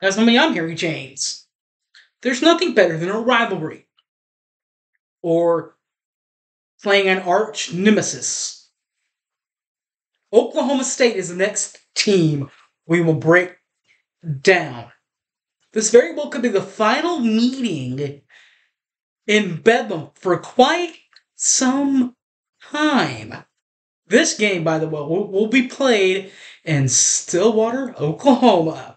As for me, I'm Harry James. There's nothing better than a rivalry or playing an arch nemesis. Oklahoma State is the next team we will break down. This very well could be the final meeting in Bedlam for quite some time. This game, by the way, will be played in Stillwater, Oklahoma.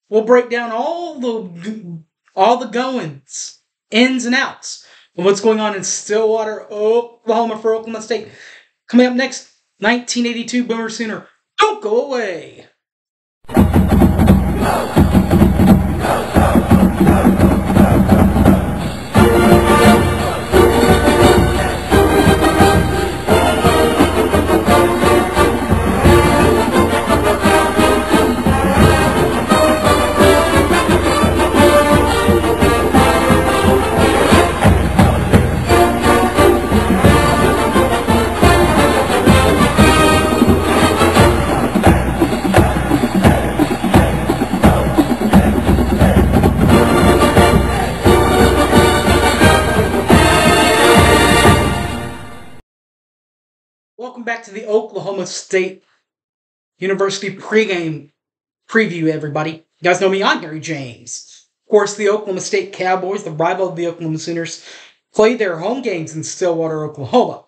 We'll break down all the goings, ins and outs of what's going on in Stillwater, Oklahoma for Oklahoma State. Coming up next, 1982 Boomer Sooner. Don't go away. Welcome back to the Oklahoma State University pregame preview, everybody. You guys know me, I'm Harry James. Of course, the Oklahoma State Cowboys, the rival of the Oklahoma Sooners, play their home games in Stillwater, Oklahoma.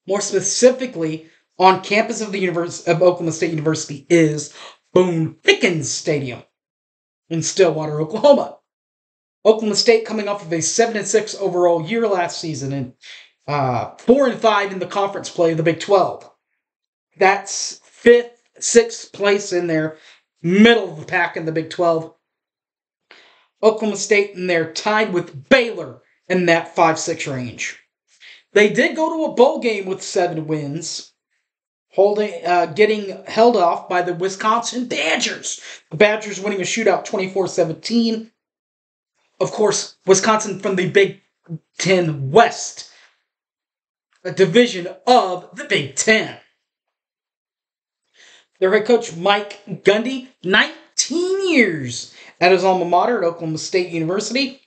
More specifically, on campus of the Oklahoma State University is Boone Pickens Stadium in Stillwater, Oklahoma. Oklahoma State coming off of a 7-6 overall year last season and 4-5 in the conference play of the Big 12. That's 5th, 6th place in there, middle of the pack in the Big 12. Oklahoma State, and they're tied with Baylor in that 5-6 range. They did go to a bowl game with 7 wins, getting held off by the Wisconsin Badgers. The Badgers winning a shootout 24-17. Of course, Wisconsin from the Big Ten West, a division of the Big Ten. Their head coach, Mike Gundy, 19 years at his alma mater at Oklahoma State University.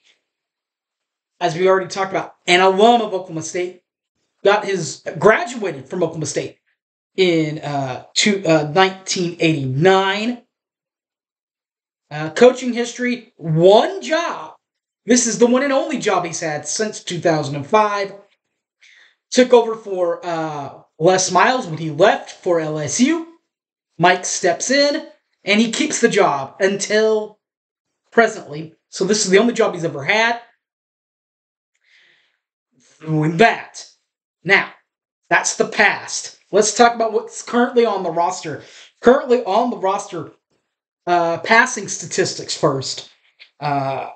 As we already talked about, an alum of Oklahoma State, graduated from Oklahoma State in 1989. Coaching history, 1 job. This is the one and only job he's had since 2005. Took over for Les Miles when he left for LSU. Mike steps in, and he keeps the job until presently. So this is the only job he's ever had. Doing that. Now, that's the past. Let's talk about what's currently on the roster. Currently on the roster, passing statistics first. Garrett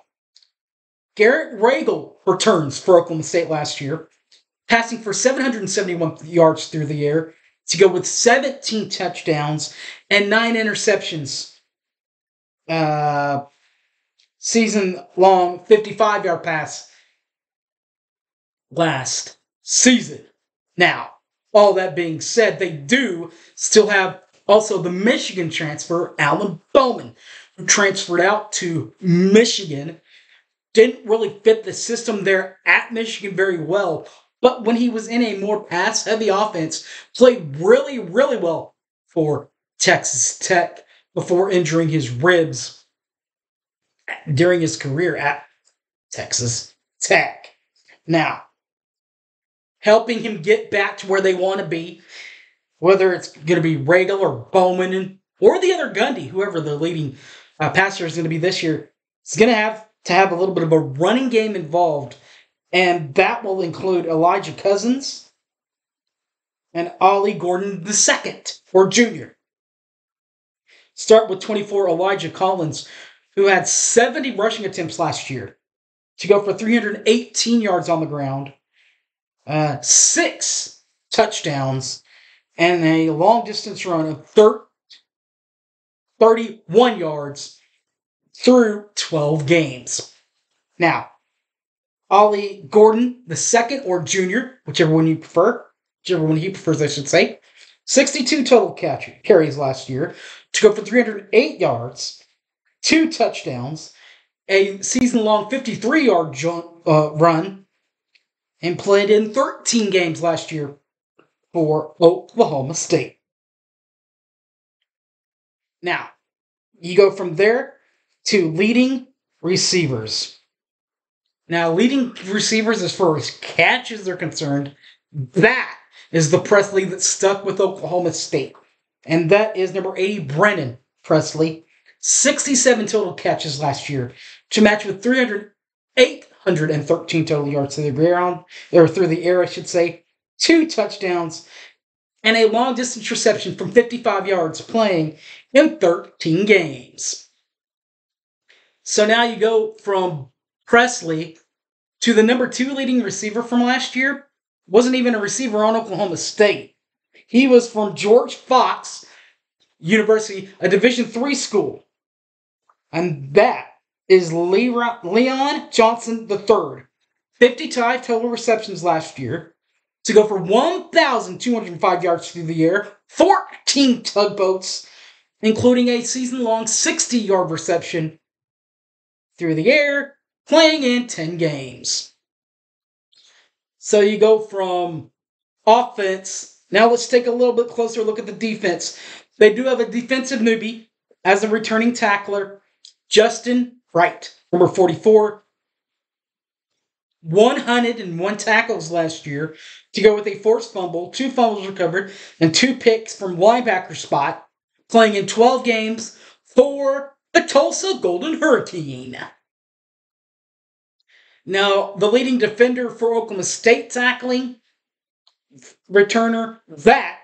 Ragel returns for Oklahoma State last year, passing for 771 yards through the air to go with 17 touchdowns and 9 interceptions. Season-long 55-yard pass last season. Now, all that being said, they do still have also the Michigan transfer, Alan Bowman, who transferred out to Michigan. Didn't really fit the system there at Michigan very well, but when he was in a more pass-heavy offense, played really, really well for Texas Tech before injuring his ribs during his career at Texas Tech. Now, helping him get back to where they want to be, whether it's going to be Ragel or Bowman or the other Gundy, whoever the leading passer is going to be this year, is going to have a little bit of a running game involved, and that will include Elijah Cousins and Ollie Gordon II, or Jr. Start with 24 Elijah Collins, who had 70 rushing attempts last year to go for 318 yards on the ground, 6 touchdowns, and a long-distance run of 31 yards through 12 games. Now, Ollie Gordon II, or Jr., whichever one he prefers, I should say, 62 total carries last year to go for 308 yards 2 touchdowns, a season-long 53-yard run, and played in 13 games last year for Oklahoma State. Now, you go from there to leading receivers. Now, leading receivers as far as catches are concerned, that is the Presley that stuck with Oklahoma State. And that is number 80, Brennan Presley. 67 total catches last year to match with 813 total yards through the ground, or through the air, I should say. 2 touchdowns and a long-distance reception from 55 yards playing in 13 games. So now you go from Presley to the number 2 leading receiver from last year. Wasn't even a receiver on Oklahoma State. He was from George Fox University, a Division III school. And that is Leon Johnson III. 55 total receptions last year to go for 1,205 yards through the air, 14 tugboats, including a season-long 60-yard reception through the air, playing in 10 games. So you go from offense. Now let's take a little bit closer look at the defense. They do have a defensive newbie as a returning tackler, Justin Wright, number 44. 101 tackles last year to go with a forced fumble, 2 fumbles recovered, and 2 picks from linebacker spot, playing in 12 games for the Tulsa Golden Hurricane. Now, the leading defender for Oklahoma State tackling returner, that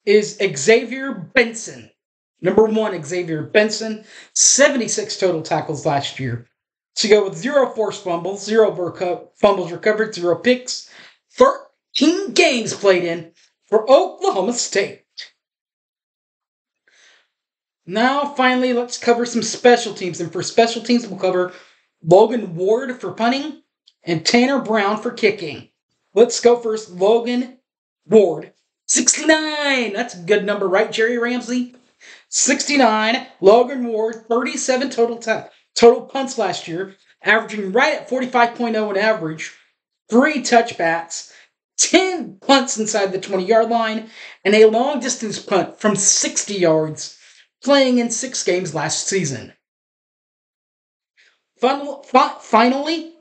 is Xavier Benson. Number 1, Xavier Benson, 76 total tackles last year. To go with 0 forced fumbles, 0 fumbles recovered, 0 picks, 13 games played in for Oklahoma State. Now, finally, let's cover some special teams. And for special teams, we'll cover Logan Ward for punting and Tanner Brown for kicking. Let's go first. Logan Ward, 69. That's a good number, right, Jerry Ramsey? 69. Logan Ward, 37 total punts last year, averaging right at 45.0 in average, 3 touchbacks, 10 punts inside the 20-yard line, and a long-distance punt from 60 yards, playing in 6 games last season. Finally,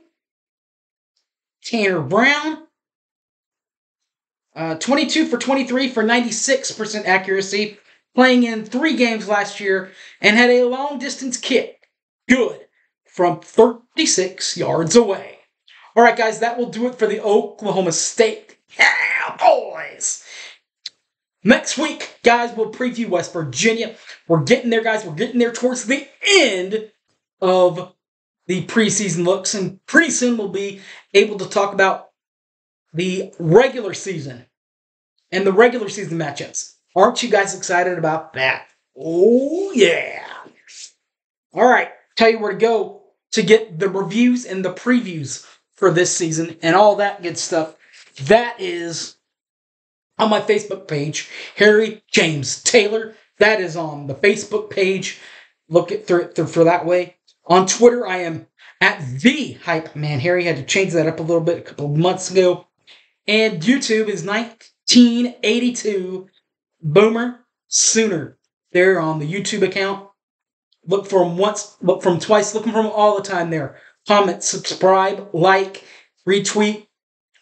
Tanner Brown, 22 for 23 for 96% accuracy, playing in 3 games last year, and had a long-distance kick, good, from 36 yards away. All right, guys, that will do it for the Oklahoma State Cowboys. Next week, guys, we'll preview West Virginia. We're getting there, guys. We're getting there towards the end of the preseason looks, and pretty soon we'll be able to talk about the regular season and the regular season matchups. Aren't you guys excited about that? Oh, yeah. All right. Tell you where to go to get the reviews and the previews for this season and all that good stuff. That is on my Facebook page, Harry James Taylor. That is on the Facebook page. Look it through for that way. On Twitter, I am at the Hype Man Harry. Had to change that up a little bit a couple of months ago. And YouTube is 1982 Boomer Sooner. There on the YouTube account. Look for them once, look for them twice, look for them all the time there. Comment, subscribe, like, retweet,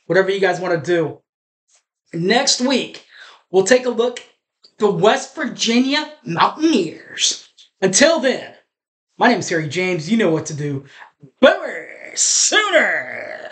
whatever you guys want to do. Next week, we'll take a look at the West Virginia Mountaineers. Until then, my name is Harry James. You know what to do. Boomer Sooner!